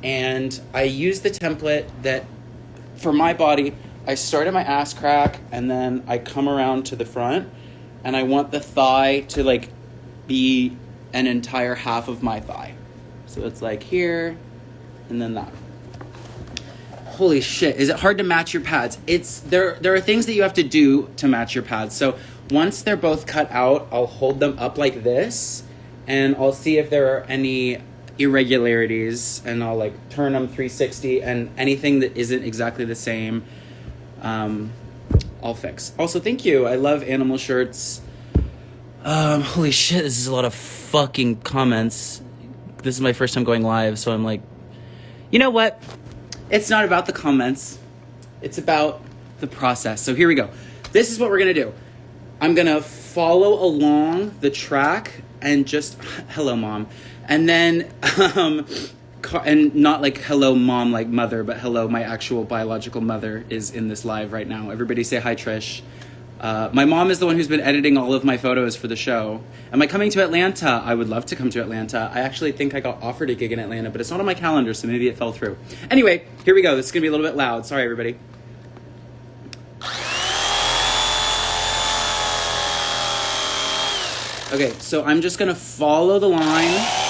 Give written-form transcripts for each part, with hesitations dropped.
And I use the template that, for my body, I start at my ass crack and then I come around to the front, and I want the thigh to like be an entire half of my thigh. So it's like here and then that. Holy shit, is it hard to match your pads? There are things that you have to do to match your pads. So once they're both cut out, I'll hold them up like this and I'll see if there are any irregularities, and I'll like turn them 360, and anything that isn't exactly the same, I'll fix. Also, thank you. I love animal shirts. Holy shit, this is a lot of fucking comments. This is my first time going live, so I'm like, you know what? It's not about the comments. It's about the process. So here we go. This is what we're gonna do. I'm gonna follow along the track and just, hello mom. And then, and not like hello mom like mother, but hello, my actual biological mother is in this live right now. Everybody say hi, Trish. My mom is the one who's been editing all of my photos for the show. Am I coming to Atlanta? I would love to come to Atlanta. I actually think I got offered a gig in Atlanta, but it's not on my calendar, so maybe it fell through. Anyway, here we go. This is gonna be a little bit loud. Sorry, everybody. Okay, so I'm just gonna follow the line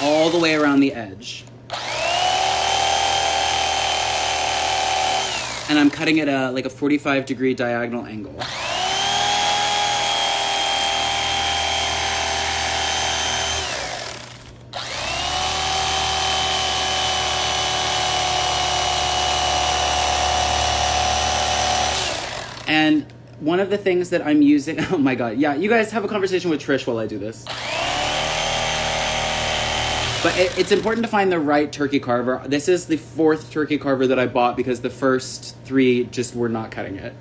all the way around the edge. And I'm cutting at a 45-degree diagonal angle. And one of the things that I'm using, oh my God, yeah, you guys have a conversation with Trish while I do this. But it's important to find the right turkey carver. This is the 4th turkey carver that I bought because the first 3 just were not cutting it.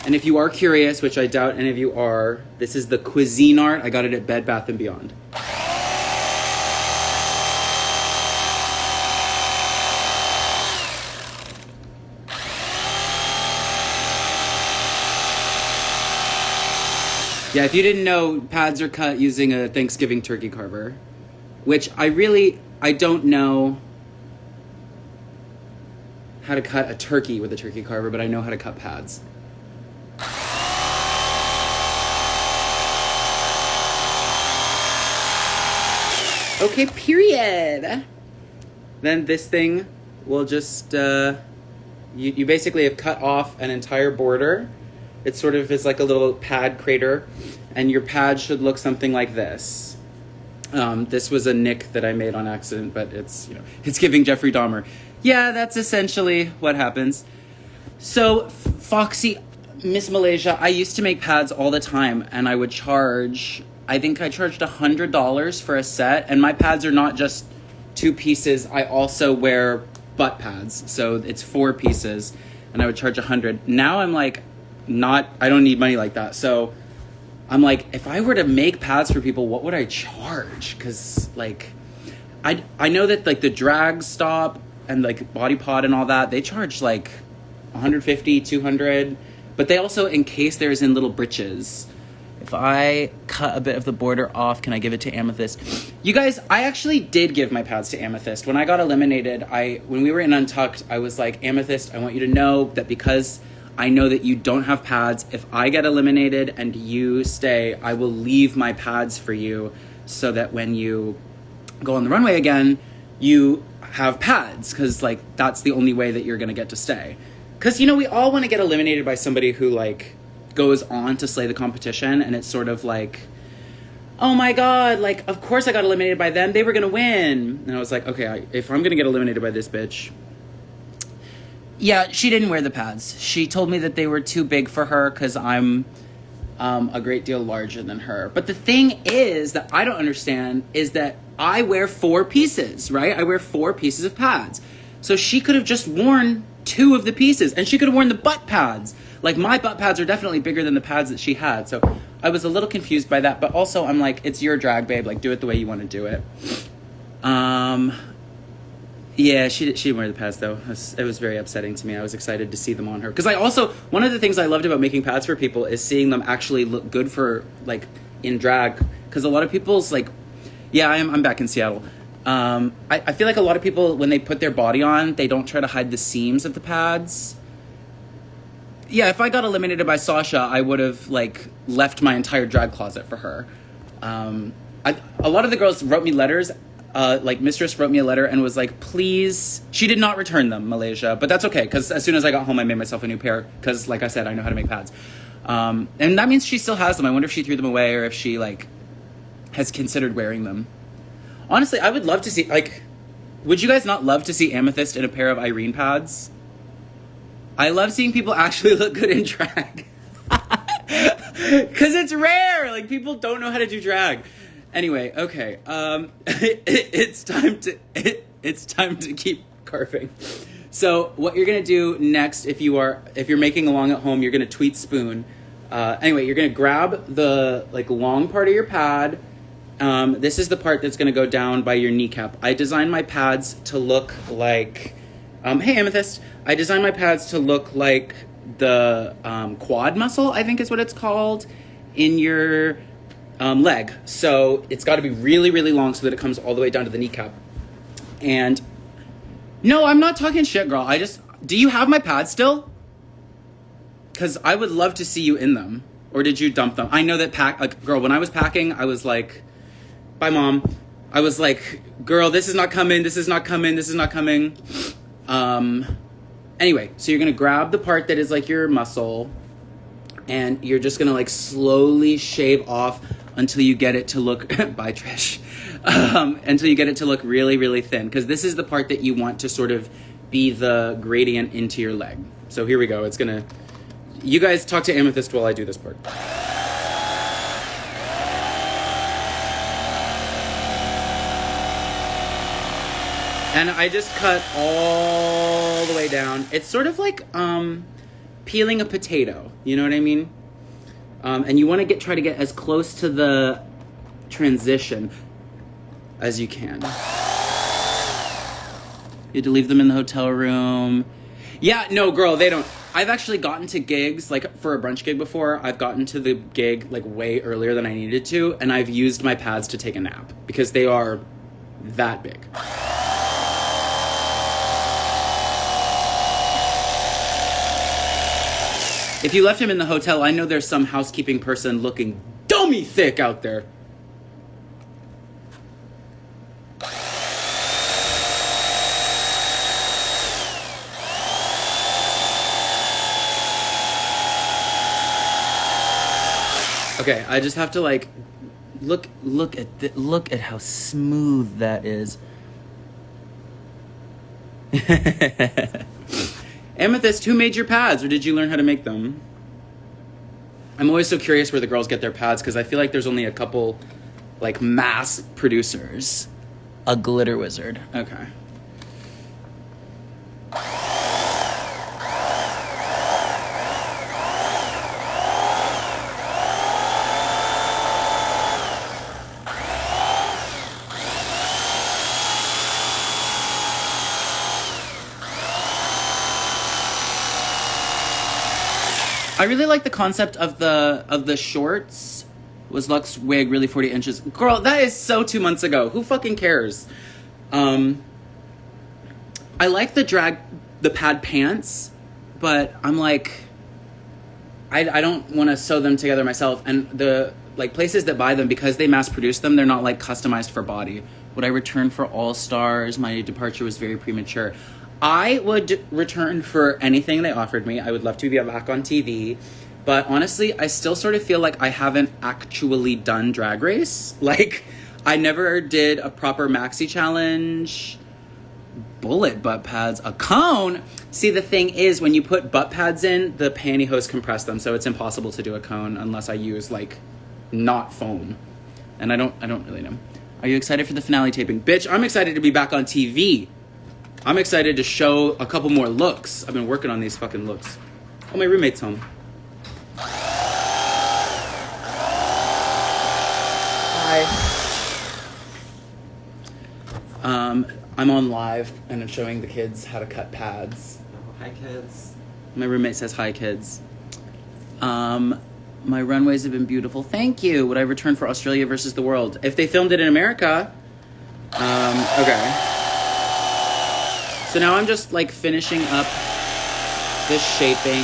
And if you are curious, which I doubt any of you are, this is the Cuisinart. I got it at Bed Bath & Beyond. Yeah, if you didn't know, pads are cut using a Thanksgiving turkey carver, which I don't know how to cut a turkey with a turkey carver, but I know how to cut pads. Okay, period. Then this thing will just, you basically have cut off an entire border. It sort of is like a little pad crater, and your pad should look something like this. This was a nick that I made on accident, but it's giving Jeffrey Dahmer. Yeah, that's essentially what happens. So, Foxy, Miss Malaysia, I used to make pads all the time, and I would charge, I think I charged $100 for a set, and my pads are not just 2 pieces. I also wear butt pads, so it's 4 pieces, and I would charge $100. Now I'm like, I don't need money like that. So I'm like, if I were to make pads for people, what would I charge? Because like, I know that like the Drag Stop and like Body Pod and all that, they charge like $150, $200, but they also encase theirs in little breeches. If I cut a bit of the border off, can I give it to Amethyst? You guys, I actually did give my pads to Amethyst. When I got eliminated, when we were in Untucked, I was like, Amethyst, I want you to know that because I know that you don't have pads, if I get eliminated and you stay, I will leave my pads for you so that when you go on the runway again, you have pads, because like that's the only way that you're gonna get to stay. Because we all want to get eliminated by somebody who like goes on to slay the competition, and it's sort of like, oh my God, like of course I got eliminated by them, they were gonna win. And I was like, okay, if I'm gonna get eliminated by this bitch. Yeah, she didn't wear the pads. She told me that they were too big for her because I'm a great deal larger than her. But the thing is that I don't understand is that I wear 4 pieces, right? I wear 4 pieces of pads. So she could have just worn 2 of the pieces, and she could have worn the butt pads. Like, my butt pads are definitely bigger than the pads that she had. So I was a little confused by that. But also, I'm like, it's your drag, babe. Like, do it the way you want to do it. Yeah, she didn't wear the pads though. It was very upsetting to me. I was excited to see them on her because I also one of the things I loved about making pads for people is seeing them actually look good for like in drag. Because a lot of people's like, yeah, I'm back in Seattle. I feel like a lot of people when they put their body on, they don't try to hide the seams of the pads. Yeah, if I got eliminated by Sasha, I would have like left my entire drag closet for her. A lot of the girls wrote me letters. Like Mistress wrote me a letter and was like, please. She did not return them, Malaysia, but that's okay because as soon as I got home, I made myself a new pair because, like I said, I know how to make pads. And that means she still has them. I wonder if she threw them away or if she like has considered wearing them. Honestly, I would love to see like. Would you guys not love to see Amethyst in a pair of Irene pads? I love seeing people actually look good in drag. Because it's rare. Like, people don't know how to do drag. Anyway, okay. It's time to keep carving. So what you're going to do next, if you're making along at home, you're going to tweet spoon. Anyway, you're going to grab the, like, long part of your pad. This is the part that's going to go down by your kneecap. I designed my pads to look like... hey, Amethyst. I designed my pads to look like the quad muscle, I think is what it's called, in your leg. So it's got to be really, really long so that it comes all the way down to the kneecap. And no, I'm not talking shit, girl. Do you have my pads still? Because I would love to see you in them. Or did you dump them? I know that girl, when I was packing, I was like, bye, Mom. I was like, girl, this is not coming. This is not coming. This is not coming. Anyway, so you're going to grab the part that is like your muscle and you're just going to like slowly shave off until you get it to look, bye Trish, until you get it to look really, really thin. Because this is the part that you want to sort of be the gradient into your leg. So here we go. It's going to, you guys talk to Amethyst while I do this part. And I just cut all the way down. It's sort of like peeling a potato. You know what I mean? And you want to try to get as close to the transition as you can. You had to leave them in the hotel room. Yeah, no, girl, they don't. I've actually gotten to gigs, like for a brunch gig before. I've gotten to the gig like way earlier than I needed to. And I've used my pads to take a nap because they are that big. If you left him in the hotel, I know there's some housekeeping person looking dummy thick out there. Okay, I just have to like look at how smooth that is. Amethyst, who made your pads, or did you learn how to make them? I'm always so curious where the girls get their pads, because I feel like there's only a couple, like, mass producers. A glitter wizard. Okay. I really like the concept of the shorts. Was Lux's wig really 40 inches? Girl, that is so 2 months ago. Who fucking cares? I like the pad pants, but I'm like, I don't want to sew them together myself. And the like places that buy them, because they mass produce them, they're not like customized for body. Would I return for All Stars? My departure was very premature. I would return for anything they offered me. I would love to be back on TV. But honestly, I still sort of feel like I haven't actually done Drag Race. Like, I never did a proper maxi challenge, bullet butt pads, a cone. See, the thing is, when you put butt pads in, the pantyhose compress them, so it's impossible to do a cone unless I use, like, not foam. And I don't really know. Are you excited for the finale taping? Bitch, I'm excited to be back on TV. I'm excited to show a couple more looks. I've been working on these fucking looks. Oh, my roommate's home. Hi. I'm on live and I'm showing the kids how to cut pads. Oh, hi, kids. My roommate says hi, kids. My runways have been beautiful. Thank you. Would I return for Australia versus the world? If they filmed it in America. Okay. So now I'm just like finishing up the shaping.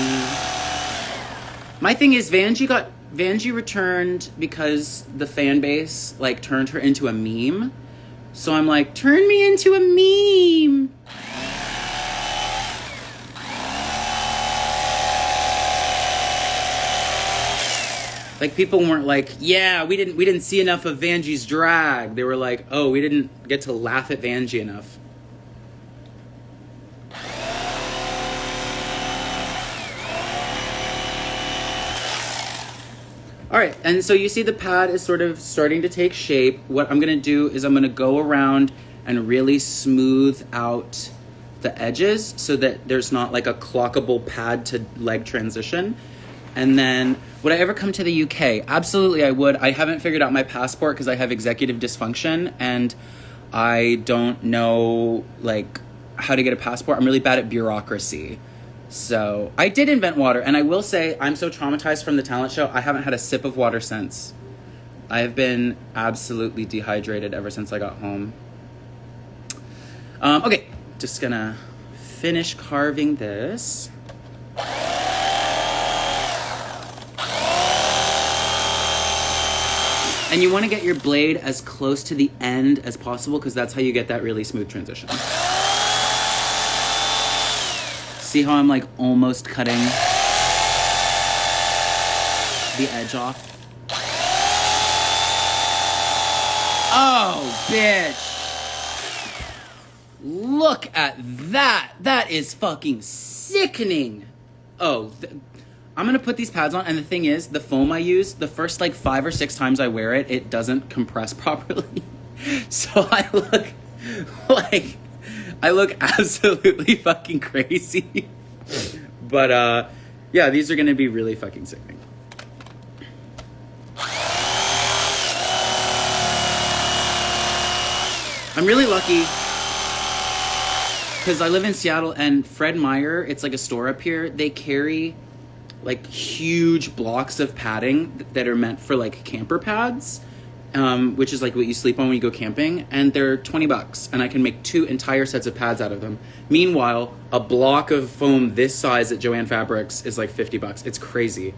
My thing is Vanjie returned because the fan base like turned her into a meme. So I'm like, turn me into a meme. Like people weren't like, yeah, we didn't see enough of Vanjie's drag. They were like, oh, we didn't get to laugh at Vanjie enough. All right, and so you see the pad is sort of starting to take shape. What I'm gonna do is I'm gonna go around and really smooth out the edges so that there's not like a clockable pad to leg transition. And then, would I ever come to the UK? Absolutely, I would. I haven't figured out my passport because I have executive dysfunction and I don't know like how to get a passport. I'm really bad at bureaucracy. So I did invent water, and I will say I'm so traumatized from the talent show, I haven't had a sip of water since. I have been absolutely dehydrated ever since I got home. Okay, just gonna finish carving this. And you want to get your blade as close to the end as possible because that's how you get that really smooth transition. See how I'm like almost cutting the edge off? Oh, bitch. Look at that. That is fucking sickening. Oh, I'm gonna put these pads on, and the thing is, the foam I use, the first like 5 or 6 times I wear it, it doesn't compress properly. So I look absolutely fucking crazy. But yeah, these are gonna be really fucking sickening. I'm really lucky because I live in Seattle, and Fred Meyer, it's like a store up here, they carry like huge blocks of padding that are meant for like camper pads, which is like what you sleep on when you go camping, and they're $20 and I can make 2 entire sets of pads out of them. Meanwhile, a block of foam this size at Joann Fabrics is like $50. It's crazy.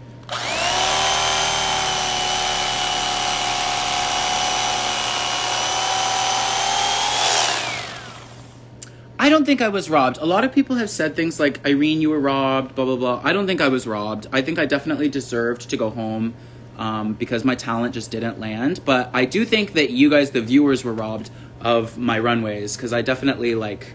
I don't think I was robbed. A lot of people have said things like, Irene, you were robbed, blah, blah, blah. I don't think I was robbed. I think I definitely deserved to go home because my talent just didn't land. But I do think that you guys, the viewers, were robbed of my runways because I definitely like,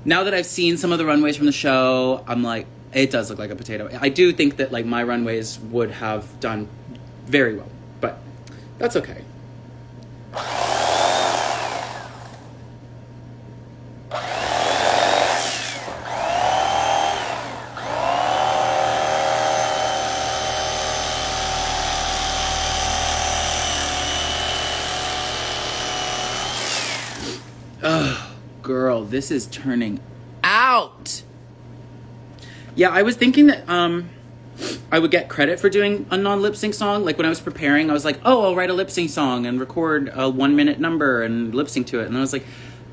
now that I've seen some of the runways from the show, I'm like, it does look like a potato. I do think that like my runways would have done very well, but that's okay. Oh, girl, this is turning out. Yeah, I was thinking that I would get credit for doing a non-lip sync song. Like when I was preparing, I was like, oh, I'll write a lip sync song and record a 1-minute number and lip sync to it. And I was like,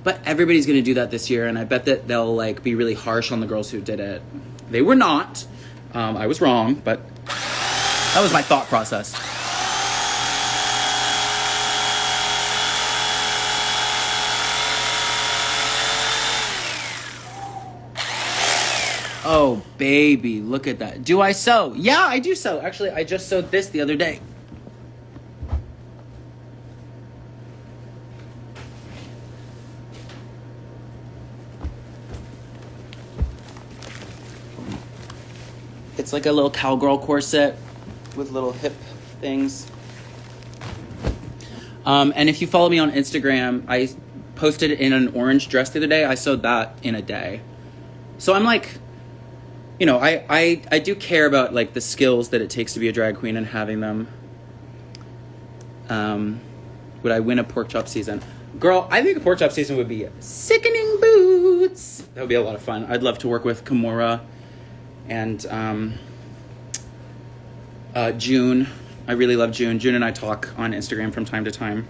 but everybody's gonna do that this year, and I bet that they'll like be really harsh on the girls who did it. They were not. I was wrong, but that was my thought process. Oh, baby, look at that. Do I sew? Yeah, I do sew. Actually, I just sewed this the other day. It's like a little cowgirl corset with little hip things. And if you follow me on Instagram, I posted in an orange dress the other day. I sewed that in a day. So I'm like, you know, I do care about like the skills that it takes to be a drag queen and having them. Would I win a pork chop season? Girl, I think a pork chop season would be sickening boots. That would be a lot of fun. I'd love to work with Kimura and June. I really love June. June and I talk on Instagram from time to time.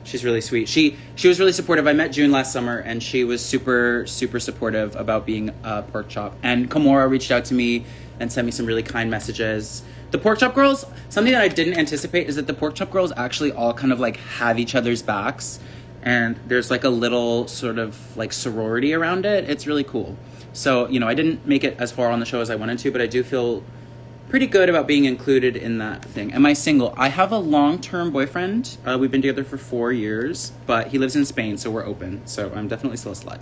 She's really sweet. She was really supportive. I met June last summer, and she was super, super supportive about being a pork chop. And Kimura reached out to me and sent me some really kind messages. The pork chop girls, something that I didn't anticipate is that the pork chop girls actually all kind of like have each other's backs. And there's like a little sort of like sorority around it. It's really cool. So, you know, I didn't make it as far on the show as I wanted to, but I do feel pretty good about being included in that thing. Am I single? I have a long-term boyfriend. We've been together for 4 years, but he lives in Spain, so we're open. So I'm definitely still a slut.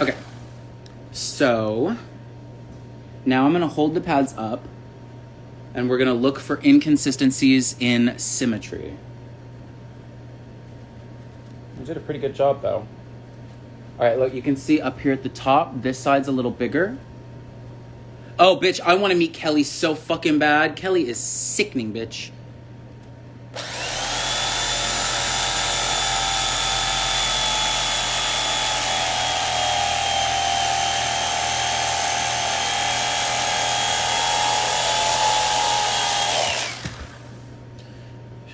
Okay. So now I'm going to hold the pads up, and we're going to look for inconsistencies in symmetry. You did a pretty good job, though. All right, look, you can see up here at the top, this side's a little bigger. Oh, bitch, I want to meet Kelly so fucking bad. Kelly is sickening, bitch.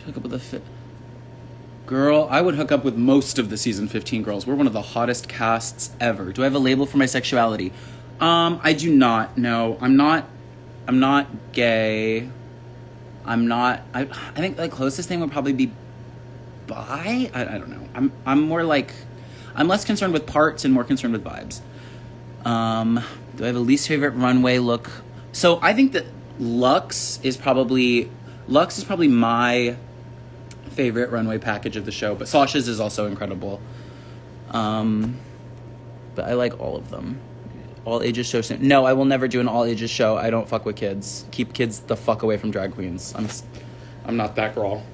Hook up with a fit. Girl, I would hook up with most of the season 15 girls. We're one of the hottest casts ever. Do I have a label for my sexuality? I do not. No, I'm not gay. I think the closest thing would probably be bi. I don't know. I'm more like, I'm less concerned with parts and more concerned with vibes. Do I have a least favorite runway look? So I think that Luxe is probably my favorite runway package of the show, but Sasha's is also incredible. But I like all of them. All ages show. No, I will never do an all ages show. I don't fuck with kids. Keep kids the fuck away from drag queens. I'm not that girl.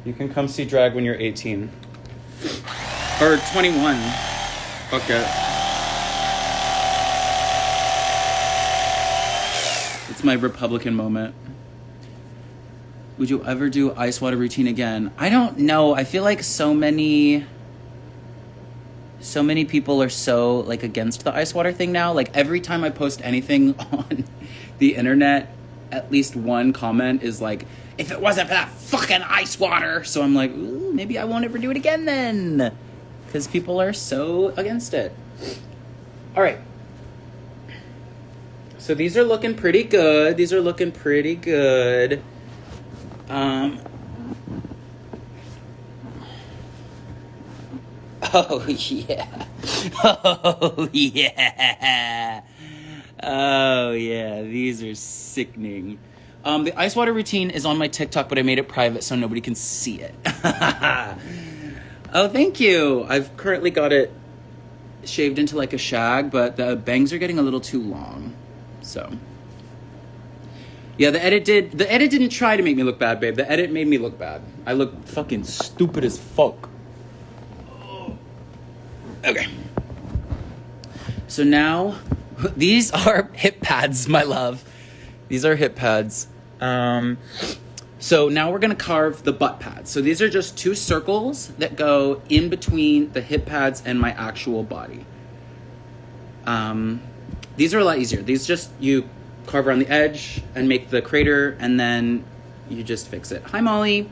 You can come see drag when you're 18 or 21. Fuck it. It's my Republican moment. Would you ever do ice water routine again? I don't know. I feel like so many people are so like against the ice water thing now. Like every time I post anything on the internet, at least one comment is like, if it wasn't for that fucking ice water. So I'm like, ooh, maybe I won't ever do it again then. Because people are so against it. All right. So these are looking pretty good. Oh, yeah. Oh, yeah. Oh, yeah. These are sickening. The ice water routine is on my TikTok, but I made it private so nobody can see it. Oh, thank you. I've currently got it shaved into like a shag, but the bangs are getting a little too long. So, yeah, the edit didn't try to make me look bad, babe. The edit made me look bad. I look fucking stupid as fuck. Okay. So now, these are hip pads, my love. These are hip pads. So now we're going to carve the butt pads. So these are just 2 circles that go in between the hip pads and my actual body. These are a lot easier. These just, you carve around the edge and make the crater, and then you just fix it. Hi, Molly.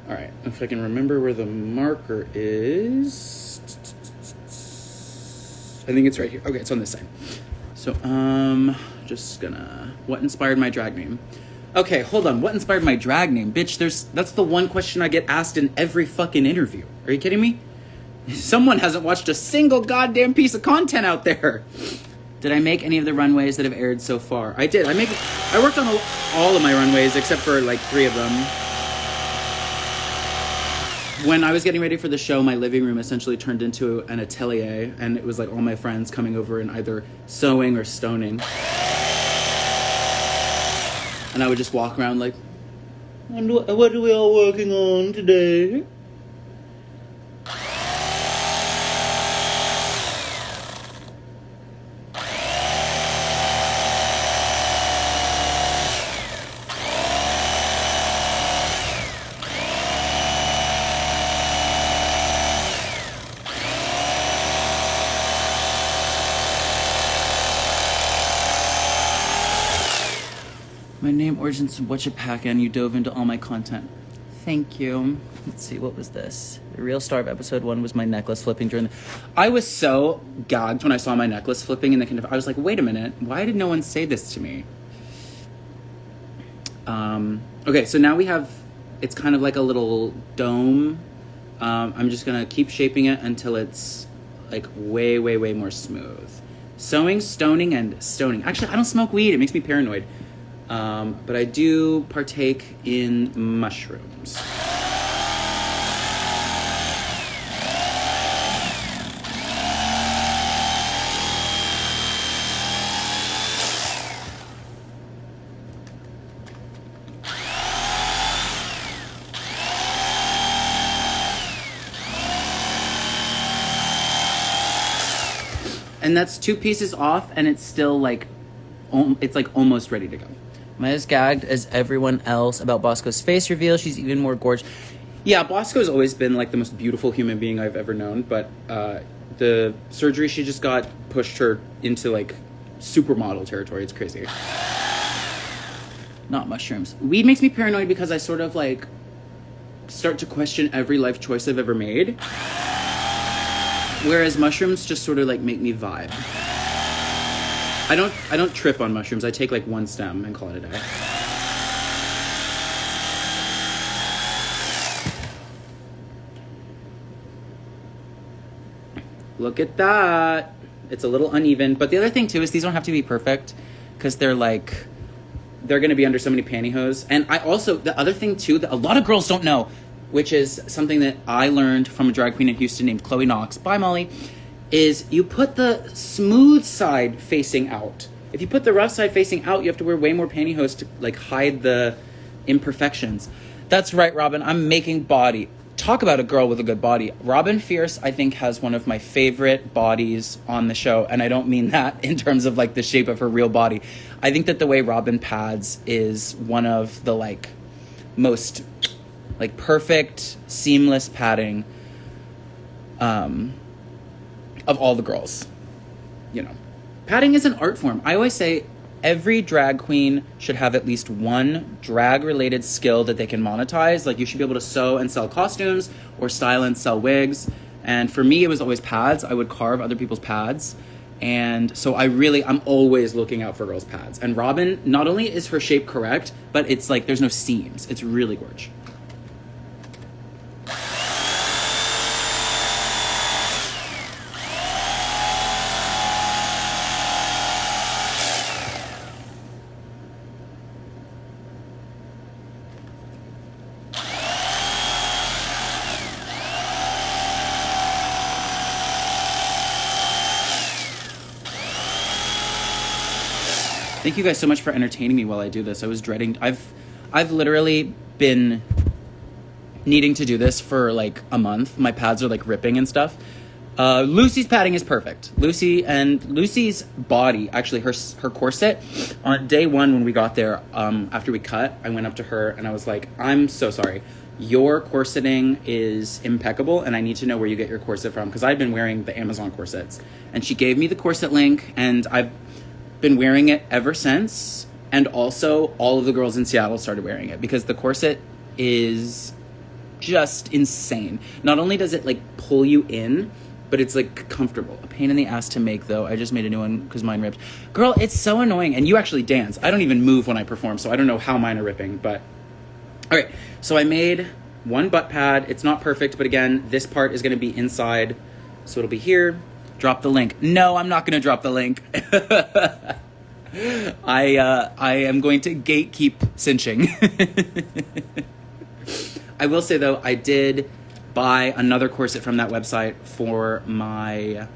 All right, if I can remember where the marker is. I think it's right here. Okay, it's on this side. So, just gonna, what inspired my drag name? Okay, hold on. What inspired my drag name? Bitch, that's the one question I get asked in every fucking interview. Are you kidding me? Someone hasn't watched a single goddamn piece of content out there. Did I make any of the runways that have aired so far? I did. I worked on all of my runways except for like 3 of them. When I was getting ready for the show, my living room essentially turned into an atelier, and it was like all my friends coming over and either sewing or stoning. And I would just walk around like, And what are we all working on today? My name, origins, what you pack, and you dove into all my content. Thank you. Let's see, what was this? The real star of episode 1 was my necklace flipping during the... I was so gagged when I saw my necklace flipping in the kind of... I was like, wait a minute, why did no one say this to me? Okay, so now we have... It's kind of like a little dome. I'm just gonna keep shaping it until it's like way, way, way more smooth. Sewing, stoning, and stoning. Actually, I don't smoke weed. It makes me paranoid. But I do partake in mushrooms. And that's 2 pieces off, and it's still like, it's like almost ready to go. Am I as gagged as everyone else about Bosco's face reveal? She's even more gorgeous. Yeah, Bosco's always been like the most beautiful human being I've ever known, but the surgery she just got pushed her into like supermodel territory. It's crazy. Not mushrooms. Weed makes me paranoid because I sort of like start to question every life choice I've ever made. Whereas mushrooms just sort of like make me vibe. I don't trip on mushrooms. I take like 1 stem and call it a day. Look at that. It's a little uneven. But the other thing too is these don't have to be perfect because they're going to be under so many pantyhose. And I also, the other thing too that a lot of girls don't know, which is something that I learned from a drag queen in Houston named Chloe Knox. Bye, Molly. Is you put the smooth side facing out. If you put the rough side facing out, you have to wear way more pantyhose to like hide the imperfections. That's right, Robin. I'm making body. Talk about a girl with a good body. Robin Fierce, I think, has one of my favorite bodies on the show. And I don't mean that in terms of like the shape of her real body. I think that the way Robin pads is one of the like most like perfect, seamless padding of all the girls. You know, padding is an art form. I always say every drag queen should have at least one drag related skill that they can monetize. Like you should be able to sew and sell costumes or style and sell wigs. And for me, it was always pads. I would carve other people's pads. And so I'm always looking out for girls' pads. And Robin, not only is her shape correct, but it's like there's no seams. It's really gorgeous. Thank you guys so much for entertaining me while I do this. I was dreading. I've literally been needing to do this for like a month. My pads are like ripping and stuff. Lucy's padding is perfect. Lucy's body, actually her corset, on day 1 when we got there, after we cut, I went up to her and I was like, I'm so sorry. Your corseting is impeccable and I need to know where you get your corset from because I've been wearing the Amazon corsets. And she gave me the corset link and I've been wearing it ever since. And also all of the girls in Seattle started wearing it because the corset is just insane. Not only does it like pull you in, but it's like comfortable. A pain in the ass to make though. I just made a new one because mine ripped. Girl, it's so annoying. And you actually dance. I don't even move when I perform, so I don't know how mine are ripping, but all right. So I made 1 butt pad. It's not perfect, but again, this part is going to be inside. So it'll be here. Drop the link. No, I'm not going to drop the link. I am going to gatekeep cinching. I will say though, I did buy another corset from that website for my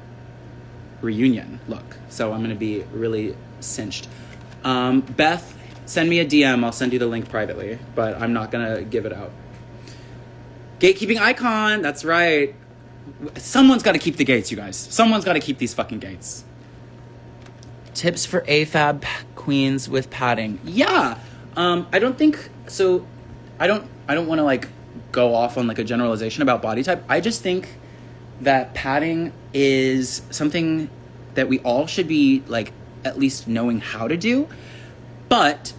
reunion look. So I'm going to be really cinched. Beth send me a DM. I'll send you the link privately, but I'm not gonna give it out. Gatekeeping icon. That's right. Someone's got to keep the gates, you guys. Someone's got to keep these fucking gates. Tips for AFAB queens with padding. Yeah. I don't think so. I don't want to like go off on like a generalization about body type. I just think that padding is something that we all should be like at least knowing how to do. But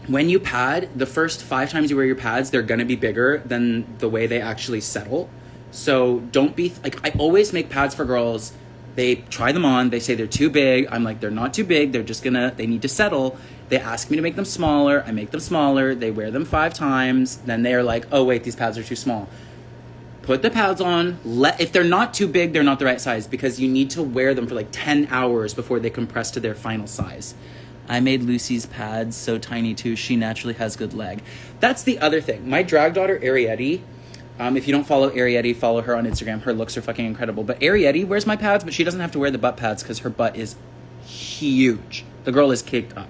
when you pad, the first 5 times you wear your pads, they're gonna be bigger than the way they actually settle. So don't be like, I always make pads for girls. They try them on, they say they're too big. I'm like, they're not too big, they need to settle. They ask me to make them smaller, I make them smaller, they wear them 5 times, then they're like, oh wait, these pads are too small. Put the pads on, if they're not too big, they're not the right size, because you need to wear them for like 10 hours before they compress to their final size. I made Lucy's pads so tiny too, she naturally has good leg. That's the other thing. My drag daughter, Ariette, if you don't follow Ariette, follow her on Instagram. Her looks are fucking incredible. But Ariette wears my pads, but she doesn't have to wear the butt pads because her butt is huge. The girl is caked up.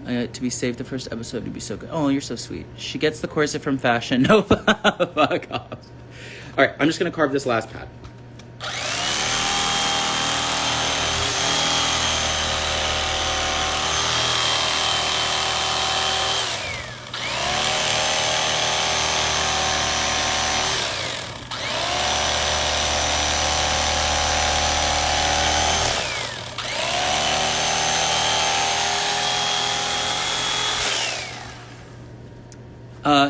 To be saved the first episode to be so good. Oh, you're so sweet. She gets the corset from fashion. No, fuck off. All right, I'm just going to carve this last pad.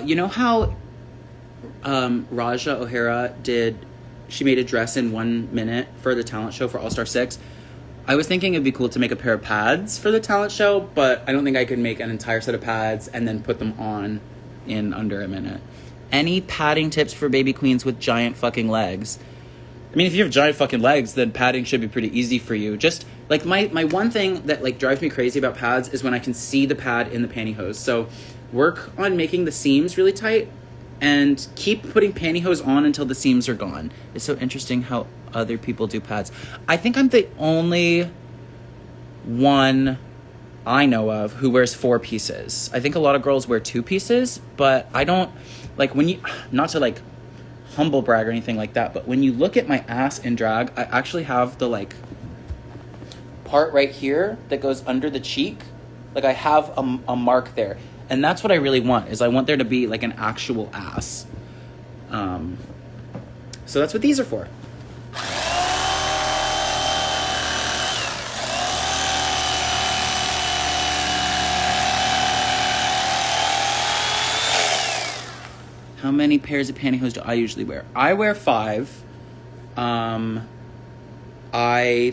You know how Raja O'Hara she made a dress in 1 minute for the talent show for All Star 6? I was thinking it'd be cool to make a pair of pads for the talent show, but I don't think I could make an entire set of pads and then put them on in under a minute. Any padding tips for baby queens with giant fucking legs? I mean, if you have giant fucking legs, then padding should be pretty easy for you. Just like my one thing that like drives me crazy about pads is when I can see the pad in the pantyhose. So work on making the seams really tight and keep putting pantyhose on until the seams are gone. It's so interesting how other people do pads. I think I'm the only one I know of who wears 4 pieces. I think a lot of girls wear 2 pieces, but I don't like when you, not to like humble brag or anything like that, but when you look at my ass in drag, I actually have the like part right here that goes under the cheek. Like I have a mark there. And that's what I really want, is I want there to be like an actual ass. So that's what these are for. How many pairs of pantyhose do I usually wear? I wear 5. I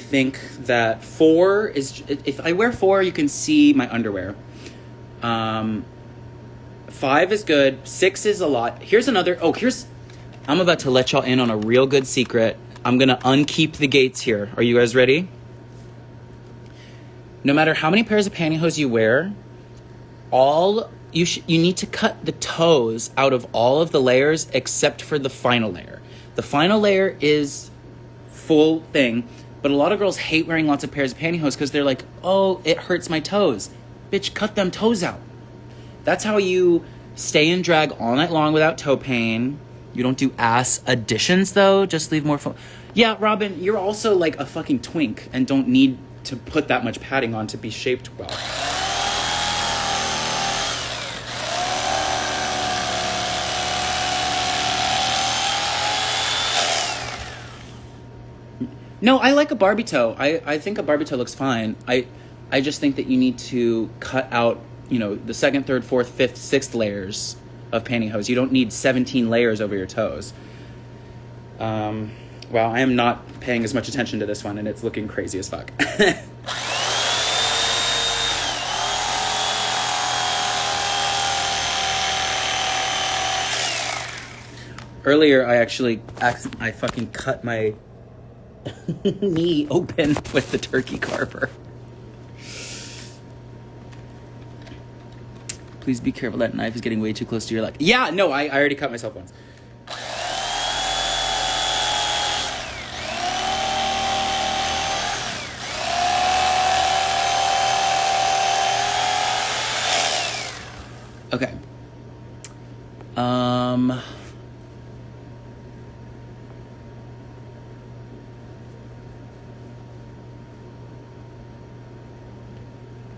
think that 4 is, if I wear 4, you can see my underwear. 5 is good. 6 is a lot. Here's another. I'm about to let y'all in on a real good secret. I'm going to unkeep the gates here. Are you guys ready? No matter how many pairs of pantyhose you wear, you need to cut the toes out of all of the layers except for the final layer. The final layer is full thing, but a lot of girls hate wearing lots of pairs of pantyhose because they're like, oh, it hurts my toes. Bitch, cut them toes out. That's how you stay in drag all night long without toe pain. You don't do ass additions, though. Just leave more Yeah, Robin, you're also like a fucking twink and don't need to put that much padding on to be shaped well. No, I like a Barbie toe. I think a Barbie toe looks fine. I just think that you need to cut out, the 2nd, 3rd, 4th, 5th, 6th layers of pantyhose. You don't need 17 layers over your toes. Wow, I am not paying as much attention to this one, and it's looking crazy as fuck. Earlier, I fucking cut my knee open with the turkey carver. Please be careful, that knife is getting way too close to your leg. Yeah, no, I already cut myself once. Okay.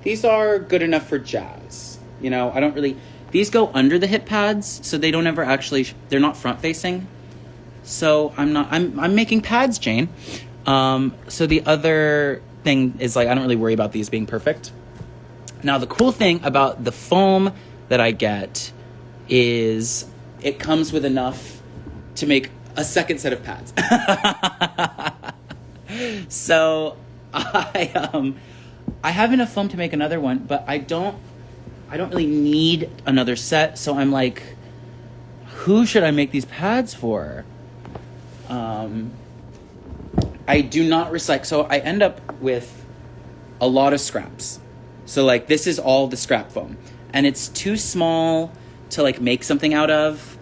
These are good enough for jazz. You know, I don't really... These go under the hip pads, so they don't ever actually... They're not front-facing. So I'm making pads, Jane. So the other thing is, like, I don't really worry about these being perfect. Now, the cool thing about the foam that I get is it comes with enough to make a second set of pads. So I have enough foam to make another one, but I don't really need another set. So I'm like, who should I make these pads for? I do not recycle. So I end up with a lot of scraps. So like this is all the scrap foam, and it's too small to like make something out of.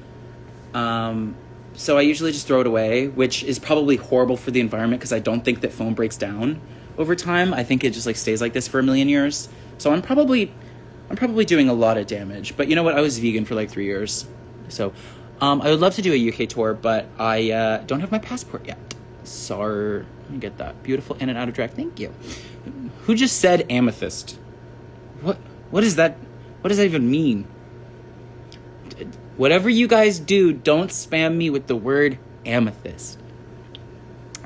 So I usually just throw it away, which is probably horrible for the environment because I don't think that foam breaks down over time. I think it just like stays like this for a million years. So I'm probably doing a lot of damage. But you know what? I was vegan for like 3 years. So I would love to do a UK tour, but I don't have my passport yet. Sorry. Let me get that. Beautiful in and out of drag. Thank you. Who just said amethyst? What is that? What does that even mean? Whatever you guys do, don't spam me with the word amethyst.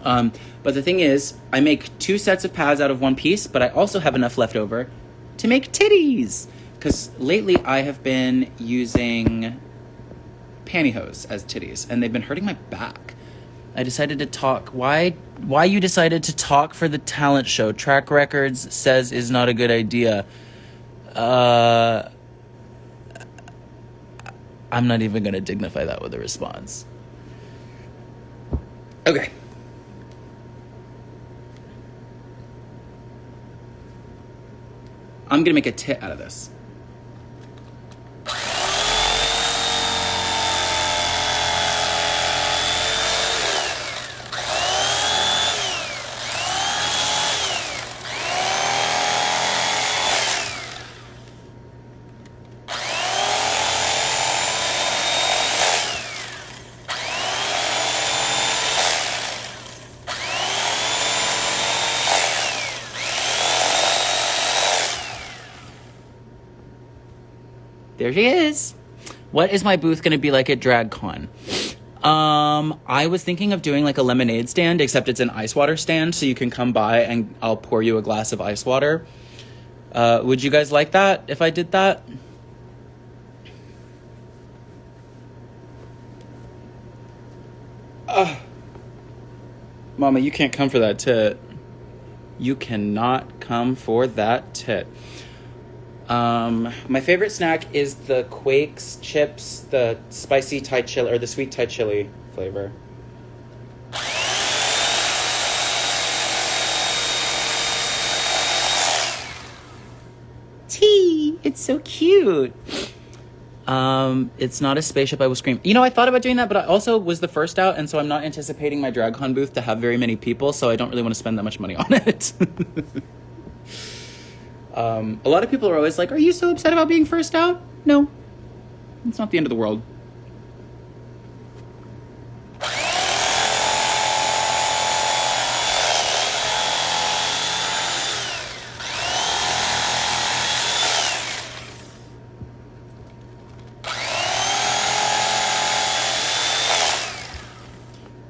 But the thing is, I make 2 sets of pads out of one piece, but I also have enough left over to make titties. Because lately I have been using pantyhose as titties, and they've been hurting my back. I decided to talk. Why you decided to talk for the talent show? Track Records says is not a good idea. I'm not even going to dignify that with a response. Okay. I'm going to make a tit out of this. There she is. What is my booth going to be like at DragCon? I was thinking of doing like a lemonade stand, except it's an ice water stand, so you can come by and I'll pour you a glass of ice water. Would you guys like that if I did that? Mama, you can't come for that tit. You cannot come for that tit. My favorite snack is the Quakes chips, the spicy Thai chili, or the sweet Thai chili flavor. Tea! It's so cute. It's not a spaceship, I will scream. You know, I thought about doing that, but I also was the first out, and so I'm not anticipating my DragCon booth to have very many people, so I don't really want to spend that much money on it. A lot of people are always like, are you so upset about being first out? No. It's not the end of the world.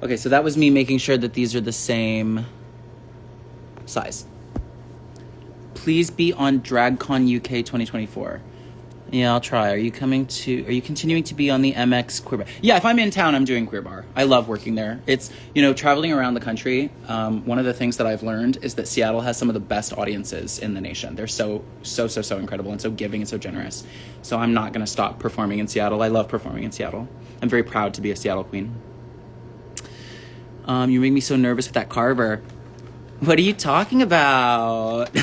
Okay, so that was me making sure that these are the same size. Please be on DragCon UK 2024. Yeah, I'll try. Are you continuing to be on the MX Queer Bar? Yeah, if I'm in town, I'm doing Queer Bar. I love working there. It's, you know, traveling around the country, one of the things that I've learned is that Seattle has some of the best audiences in the nation. They're so incredible and so giving and so generous. So I'm not going to stop performing in Seattle. I love performing in Seattle. I'm very proud to be a Seattle queen. You make me so nervous with that carver. What are you talking about?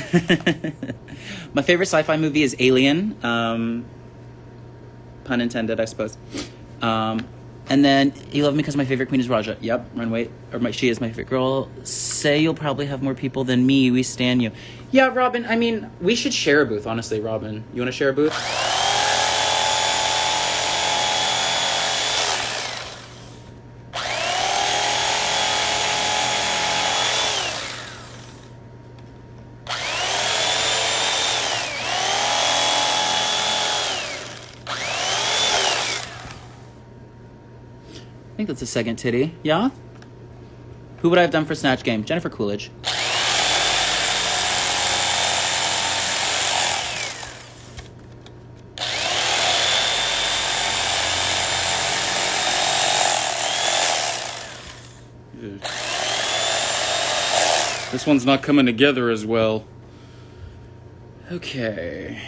My favorite sci-fi movie is Alien. Pun intended, I suppose. And then you love me because my favorite queen is Raja. Yep, she is my favorite girl. Say you'll probably have more people than me. We stan you. Yeah, Robin, I mean, we should share a booth, honestly, Robin. You want to share a booth? I think that's a second titty. Yeah? Who would I have done for Snatch Game? Jennifer Coolidge. This one's not coming together as well. Okay.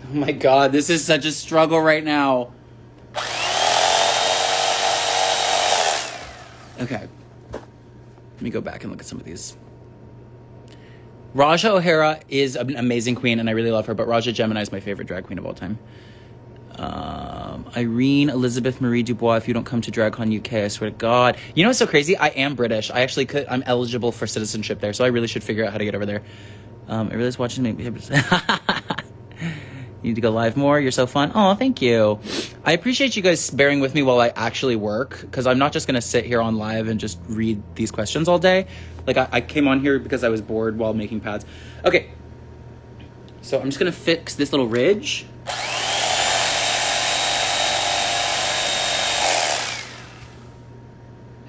Oh my God, this is such a struggle right now. Okay. Let me go back and look at some of these. Raja O'Hara is an amazing queen, and I really love her, but Raja Gemini is my favorite drag queen of all time. Irene Elizabeth Marie Dubois, if you don't come to DragCon UK, I swear to God. You know what's so crazy? I am British. I'm eligible for citizenship there, so I really should figure out how to get over there. I realize watching me... You need to go live more. You're so fun. Oh, thank you. I appreciate you guys bearing with me while I actually work, because I'm not just going to sit here on live and just read these questions all day. Like, I came on here because I was bored while making pads. Okay. So I'm just going to fix this little ridge.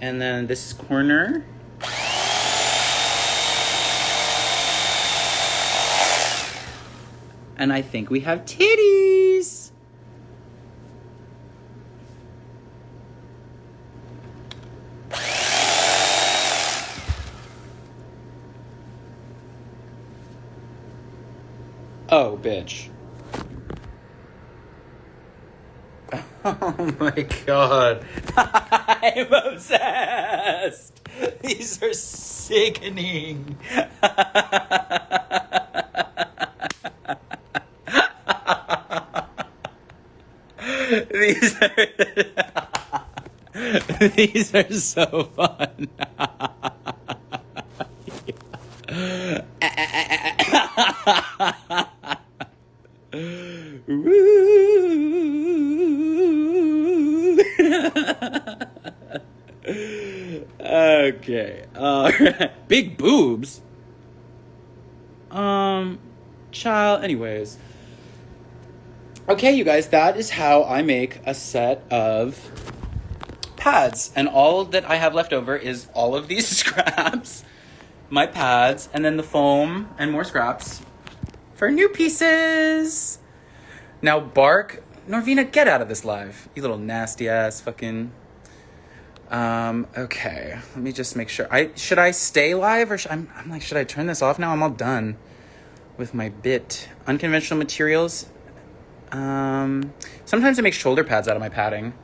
And then this corner. And I think we have titties. Oh, bitch. Oh my God. I'm obsessed. These are sickening. These are so fun. Okay. Big boobs. Child. Anyways. Okay, you guys, that is how I make a set of pads. And all that I have left over is all of these scraps, my pads, and then the foam and more scraps for new pieces. Now, Bark, Norvina, get out of this live. You little nasty ass fucking... Okay, let me just make sure. Should I stay live or I'm like, should I turn this off now? I'm all done with my bit. Unconventional materials. Sometimes I make shoulder pads out of my padding.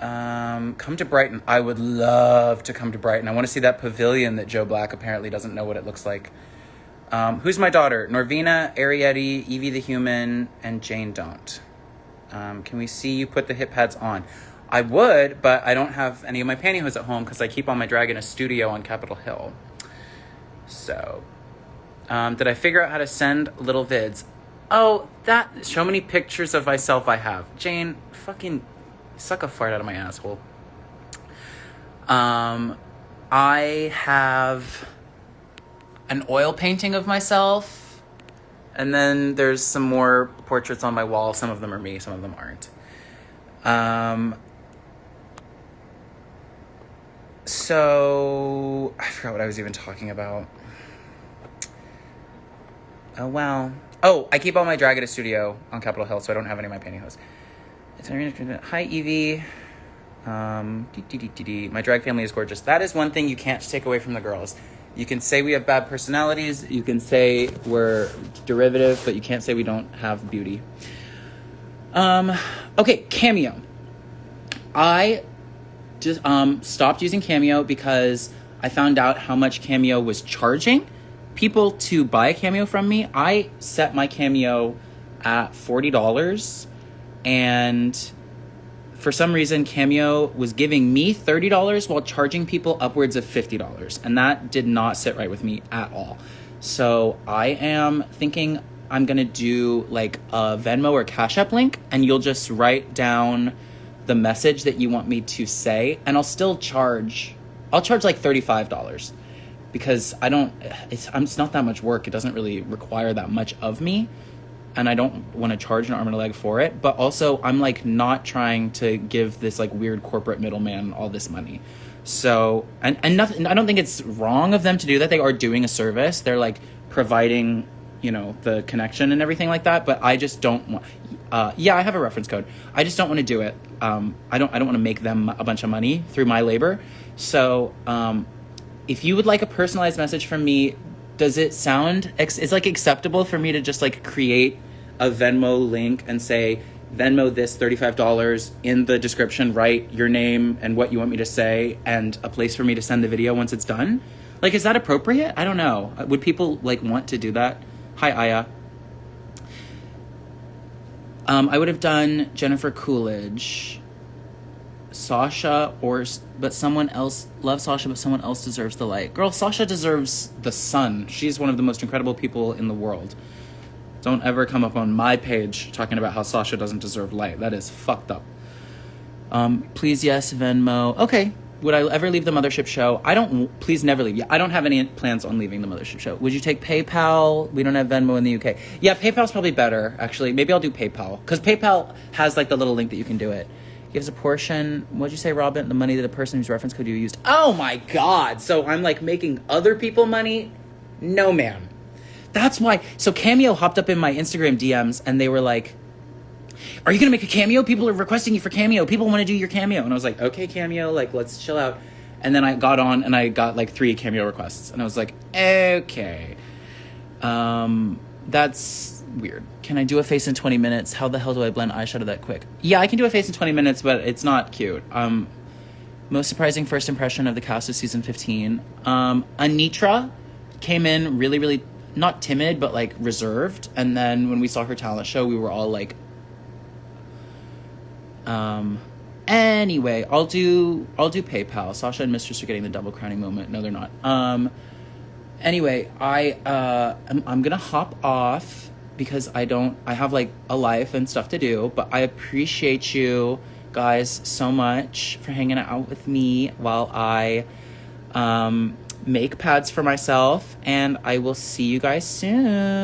Come to Brighton. I would love to come to Brighton. I want to see that pavilion that Joe Black apparently doesn't know what it looks like. Who's my daughter? Norvina, Arietti, Evie the Human, and Jane Don't. Can we see you put the hip pads on? I would, but I don't have any of my pantyhose at home because I keep all my drag in a studio on Capitol Hill. So, did I figure out how to send little vids? Oh, show many pictures of myself I have. Jane, fucking suck a fart out of my asshole. I have an oil painting of myself, and then there's some more portraits on my wall. Some of them are me, some of them aren't. So I forgot what I was even talking about. Oh, wow. Oh, I keep all my drag at a studio on Capitol Hill, so I don't have any of my pantyhose. Hi, Evie. My drag family is gorgeous. That is one thing you can't take away from the girls. You can say we have bad personalities. You can say we're derivative, but you can't say we don't have beauty. Okay, Cameo. I just stopped using Cameo because I found out how much Cameo was charging people to buy a Cameo from me. I set my Cameo at $40, and for some reason, Cameo was giving me $30 while charging people upwards of $50. And that did not sit right with me at all. So I am thinking I'm going to do like a Venmo or Cash App link, and you'll just write down the message that you want me to say. And I'll charge like $35 because it's not that much work. It doesn't really require that much of me. And I don't want to charge an arm and a leg for it. But also, I'm like not trying to give this like weird corporate middleman all this money. So, and nothing, I don't think it's wrong of them to do that. They are doing a service. They're like providing, you know, the connection and everything like that. But I just don't want, I have a reference code. I just don't want to do it. I don't want to make them a bunch of money through my labor. So, if you would like a personalized message from me, does it sound, it's like acceptable for me to just like create a Venmo link and say, Venmo this $35 in the description, write your name and what you want me to say and a place for me to send the video once it's done? Like, is that appropriate? I don't know. Would people like want to do that? Hi, Aya. I would have done Jennifer Coolidge, Sasha, but someone else. Love Sasha, but someone else deserves the light. Girl, Sasha deserves the sun. She's one of the most incredible people in the world. Don't ever come up on my page talking about how Sasha doesn't deserve light. That is fucked up. Please, yes, Venmo. Okay. Would I ever leave the Mothership Show? Please never leave. Yeah, I don't have any plans on leaving the Mothership Show. Would you take PayPal? We don't have Venmo in the UK. Yeah, PayPal's probably better, actually. Maybe I'll do PayPal. Because PayPal has like the little link that you can do it. Gives a portion, what'd you say, Robin? The money that a person whose reference code you used. Oh my God. So I'm like making other people money? No, ma'am. That's why. So Cameo hopped up in my Instagram DMs and they were like, are you going to make a Cameo? People are requesting you for Cameo. People want to do your Cameo. And I was like, okay, Cameo, like, let's chill out. And then I got on and I got like 3 Cameo requests. And I was like, okay. That's weird. Can I do a face in 20 minutes? How the hell do I blend eyeshadow that quick? Yeah, I can do a face in 20 minutes, but it's not cute. Most surprising first impression of the cast of season 15. Anitra came in really, really, not timid, but like reserved. And then when we saw her talent show, we were all like, anyway, I'll do PayPal. Sasha and Mistress are getting the double crowning moment. No, they're not. Anyway, I'm gonna hop off because I have like a life and stuff to do, but I appreciate you guys so much for hanging out with me while I, make pads for myself, and I will see you guys soon.